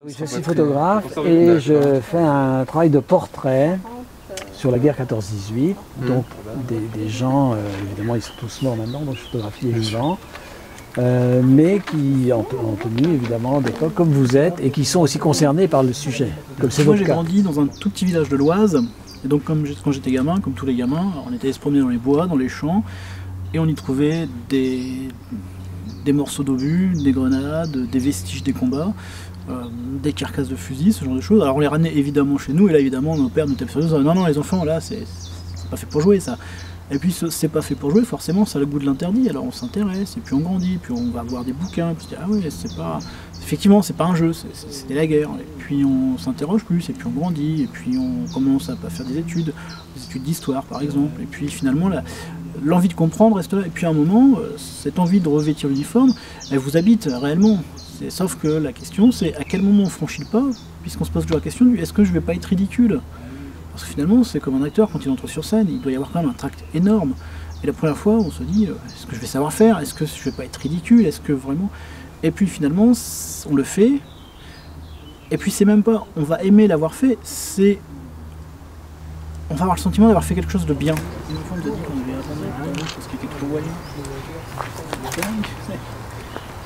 Oui, je suis photographe et je fais un travail de portrait sur la guerre 14-18. Donc des gens, évidemment ils sont tous morts maintenant, donc je photographie les vivants, mais qui ont tenu évidemment d'époque comme vous êtes et qui sont aussi concernés par le sujet, comme c'est Moi votre j'ai cas. grandi dans un tout petit village de l'Oise, et donc quand j'étais gamin, comme tous les gamins, on était allé se promener dans les bois, dans les champs, et on y trouvait des morceaux d'obus, des grenades, des vestiges des combats, des carcasses de fusils, ce genre de choses. Alors on les ramenait évidemment chez nous, et là évidemment nos pères nous tapaient sur nous, non non les enfants là c'est pas fait pour jouer ça. Et puis c'est pas fait pour jouer, forcément ça a le goût de l'interdit, alors on s'intéresse, et puis on grandit, puis on va voir des bouquins, puis on se dit ah oui c'est pas... Effectivement c'est pas un jeu, c'était la guerre, et puis on s'interroge plus, et puis on grandit, et puis on commence à faire des études d'histoire par exemple, et puis finalement l'envie de comprendre reste là, et puis à un moment, cette envie de revêtir l'uniforme, elle vous habite réellement. Sauf que la question c'est à quel moment on franchit le pas, puisqu'on se pose toujours la question du est-ce que je vais pas être ridicule? Parce que finalement c'est comme un acteur quand il entre sur scène, il doit y avoir quand même un tract énorme. Et la première fois on se dit est-ce que je vais savoir faire? Est-ce que je vais pas être ridicule? Est-ce que vraiment... Et puis finalement on le fait, et puis c'est même pas on va aimer l'avoir fait, c'est on va avoir le sentiment d'avoir fait quelque chose de bien. Une fois on nous a dit qu'on devait attendre parce qu'il était trop loin.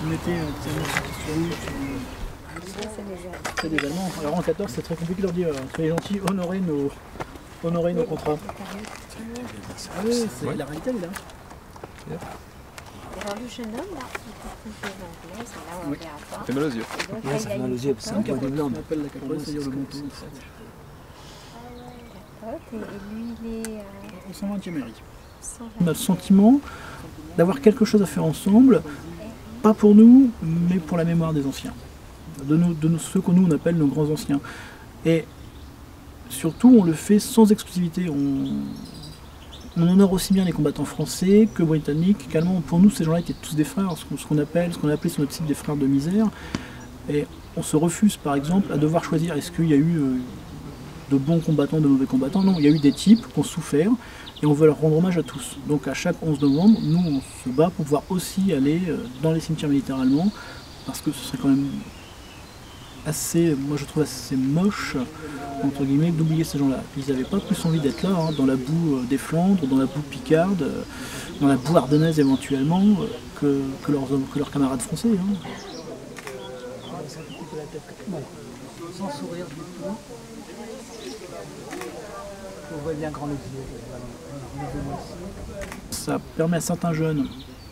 On était c'est des Allemands. Alors en 14 c'est très compliqué de leur dire soyez gentils, honorez nos contrats. Ah oui, la réalité elle est là. Alors le jeune homme là, il peut l'anglais, là on regarde pas. Ça fait mal aux yeux. Ouais, ça fait mal aux yeux, parce que c'est un point de blanc. On appelle la capote, c'est-à-dire le menton. Et lui il est... Au 120e mairie. On a le sentiment d'avoir quelque chose à faire ensemble, pas pour nous, mais pour la mémoire des anciens. De ceux que nous on appelle nos grands anciens. Et surtout on le fait sans exclusivité. On honore aussi bien les combattants français que britanniques, qu'allemands. Pour nous, ces gens-là étaient tous des frères, ce qu'on a appelé sur notre site des frères de misère. Et on se refuse, par exemple, à devoir choisir est-ce qu'il y a eu de bons combattants, de mauvais combattants. Non, il y a eu des types qui ont souffert et on veut leur rendre hommage à tous. Donc à chaque 11 novembre, nous, on se bat pour pouvoir aussi aller dans les cimetières militaires allemands, parce que ce serait quand même assez, moi je trouve assez moche, entre guillemets, d'oublier ces gens-là. Ils n'avaient pas plus envie d'être là, hein, dans la boue des Flandres, dans la boue picarde, dans la boue ardennaise éventuellement, que leurs camarades français. Hein. Sans sourire du tout. On voit bien grand les yeux. Ça permet à certains jeunes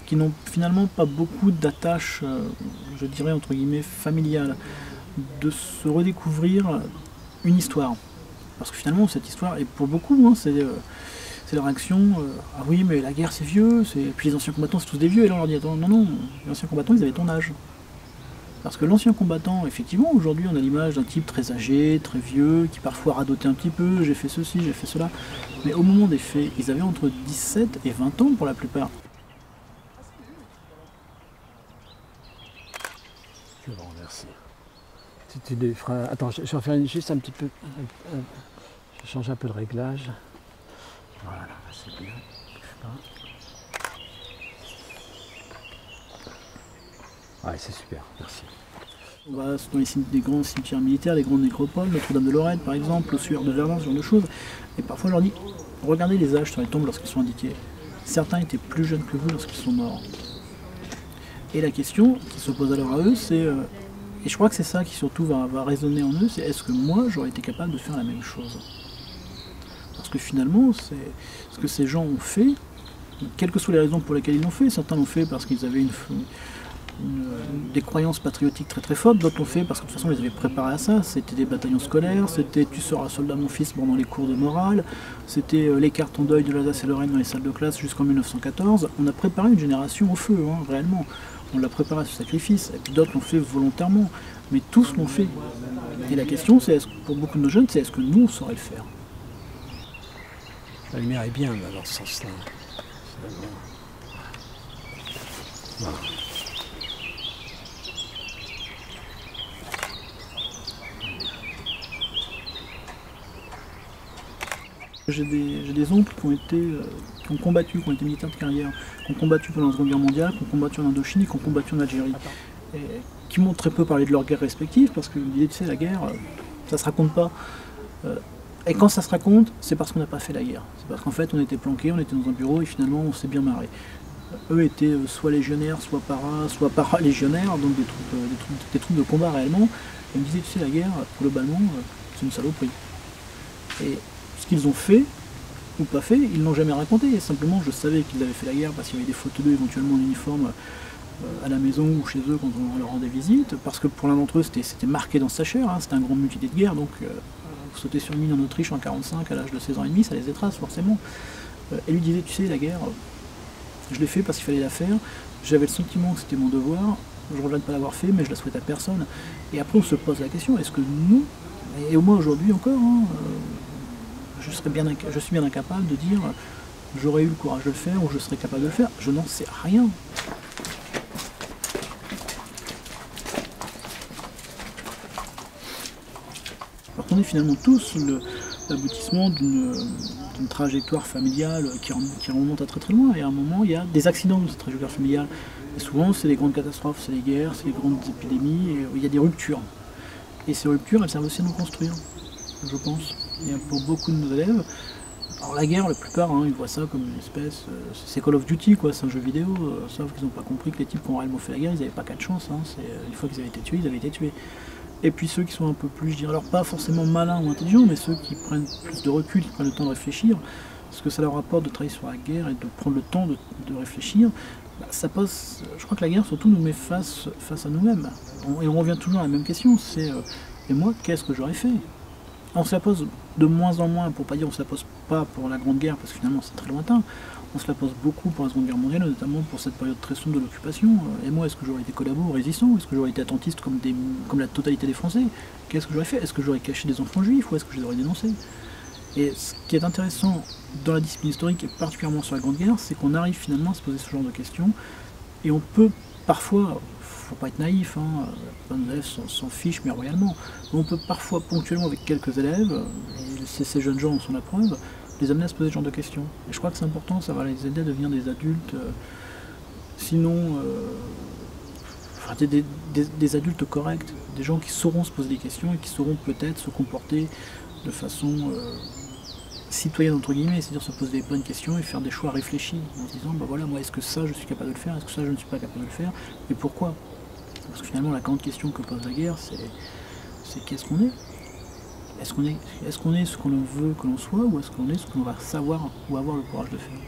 qui n'ont finalement pas beaucoup d'attaches, je dirais entre guillemets, familiales, de se redécouvrir une histoire. Parce que finalement, cette histoire, et pour beaucoup, hein, c'est leur réaction, ah oui, mais la guerre c'est vieux, puis les anciens combattants c'est tous des vieux, et là on leur dit, attends, non, les anciens combattants ils avaient ton âge. Parce que l'ancien combattant, effectivement, aujourd'hui on a l'image d'un type très âgé, très vieux, qui parfois radotait un petit peu, j'ai fait ceci, j'ai fait cela. Mais au moment des faits, ils avaient entre 17 et 20 ans pour la plupart. Je vous remercie. Tu les feras... Attends, je vais en faire juste un petit peu. Je change un peu de réglage. Voilà, c'est bien. Ouais, c'est super, merci. On va dans les grands cimetières militaires, les grandes nécropoles, Notre-Dame de Lorette par exemple, le Sueur de Verdun, ce genre de choses. Et parfois je leur dis, regardez les âges sur les tombes lorsqu'ils sont indiqués. Certains étaient plus jeunes que vous lorsqu'ils sont morts. Et la question qui se pose alors à eux, c'est, et je crois que c'est ça qui surtout va résonner en eux, c'est est-ce que moi j'aurais été capable de faire la même chose? Parce que finalement, c'est ce que ces gens ont fait, quelles que soient les raisons pour lesquelles ils l'ont fait. Certains l'ont fait parce qu'ils avaient des croyances patriotiques très très fortes, d'autres l'ont fait parce que de toute façon ils avaient préparé à ça, c'était des bataillons scolaires, c'était tu seras soldat mon fils pendant les cours de morale, c'était les cartes en deuil de l'Alsace et Lorraine dans les salles de classe jusqu'en 1914, on a préparé une génération au feu, hein, réellement, on l'a préparé à ce sacrifice, et puis d'autres l'ont fait volontairement, mais tous l'ont fait. Et la question c'est, pour beaucoup de nos jeunes, c'est est-ce que nous on saurait le faire? La lumière est bien là, dans ce sens-là. Voilà. J'ai des oncles qui ont combattu, qui ont été militaires de carrière, qui ont combattu pendant la Seconde Guerre mondiale, qui ont combattu en Indochine et qui ont combattu en Algérie. Et qui m'ont très peu parlé de leur guerre respective, parce qu'ils me disaient, tu sais, la guerre, ça se raconte pas. Et quand ça se raconte, c'est parce qu'on n'a pas fait la guerre. C'est parce qu'en fait, on était planqués, on était dans un bureau, et finalement, on s'est bien marré. Eux étaient soit légionnaires, soit para-légionnaires, donc des troupes de combat réellement. Et ils me disaient, tu sais, la guerre, globalement, c'est une saloperie. Et ce qu'ils ont fait, ou pas fait, ils l'ont jamais raconté. Et simplement, je savais qu'ils avaient fait la guerre parce qu'il y avait des photos d'eux éventuellement en uniforme à la maison ou chez eux quand on leur rendait visite. Parce que pour l'un d'entre eux, c'était marqué dans sa chair, hein, c'était un grand mutilé de guerre, donc sauter sur une mine en Autriche en 1945 à l'âge de 16 ans et demi, ça les étrace forcément. Elle lui disait, tu sais, la guerre, je l'ai fait parce qu'il fallait la faire, j'avais le sentiment que c'était mon devoir, je regrette de ne pas l'avoir fait, mais je la souhaite à personne. Et après on se pose la question, est-ce que nous, et au moins aujourd'hui encore, hein, je suis bien incapable de dire j'aurais eu le courage de le faire ou je serais capable de le faire, je n'en sais rien. Alors qu'on est finalement tous l'aboutissement d'une trajectoire familiale qui remonte à très très loin, et à un moment il y a des accidents de cette trajectoire familiale. Et souvent c'est les grandes catastrophes, c'est les guerres, c'est les grandes épidémies, et il y a des ruptures. Et ces ruptures, elles servent aussi à nous construire, je pense. Et pour beaucoup de nos élèves, alors la guerre, la plupart, hein, ils voient ça comme une espèce, c'est Call of Duty quoi, c'est un jeu vidéo, sauf qu'ils n'ont pas compris que les types qui ont réellement fait la guerre, ils n'avaient pas 4 chances, hein, une fois qu'ils avaient été tués, ils avaient été tués. Et puis ceux qui sont un peu plus, je dirais, alors pas forcément malins ou intelligents, mais ceux qui prennent plus de recul, qui prennent le temps de réfléchir, ce que ça leur apporte de travailler sur la guerre et de prendre le temps de réfléchir, bah, ça pose, je crois que la guerre surtout nous met face à nous-mêmes. Et on revient toujours à la même question, c'est et moi, qu'est-ce que j'aurais fait? On se la pose de moins en moins, pour pas dire on se la pose pas pour la Grande Guerre, parce que finalement c'est très lointain. On se la pose beaucoup pour la Seconde Guerre mondiale, notamment pour cette période très sombre de l'occupation. Et moi, est-ce que j'aurais été collabo ou résistant? Est-ce que j'aurais été attentiste comme la totalité des Français? Qu'est-ce que j'aurais fait? Est-ce que j'aurais caché des enfants juifs ou est-ce que je les aurais dénoncés? Et ce qui est intéressant dans la discipline historique, et particulièrement sur la Grande Guerre, c'est qu'on arrive finalement à se poser ce genre de questions, et on peut parfois, faut pas être naïf, hein, nos élèves s'en fichent mais royalement, mais on peut parfois ponctuellement avec quelques élèves, et ces jeunes gens en sont la preuve, les amener à se poser ce genre de questions. Et je crois que c'est important, ça va les aider à devenir des adultes, sinon des adultes corrects, des gens qui sauront se poser des questions et qui sauront peut-être se comporter de façon citoyenne entre guillemets, c'est-à-dire se poser des bonnes questions et faire des choix réfléchis en se disant bah voilà, moi est-ce que ça je suis capable de le faire, est-ce que ça je ne suis pas capable de le faire, et pourquoi? Parce que finalement la grande question que pose la guerre, c'est qu'est-ce qu'on est? Est-ce qu'on est ce qu'on veut que l'on soit, ou est-ce qu'on est ce qu'on va savoir ou avoir le courage de faire?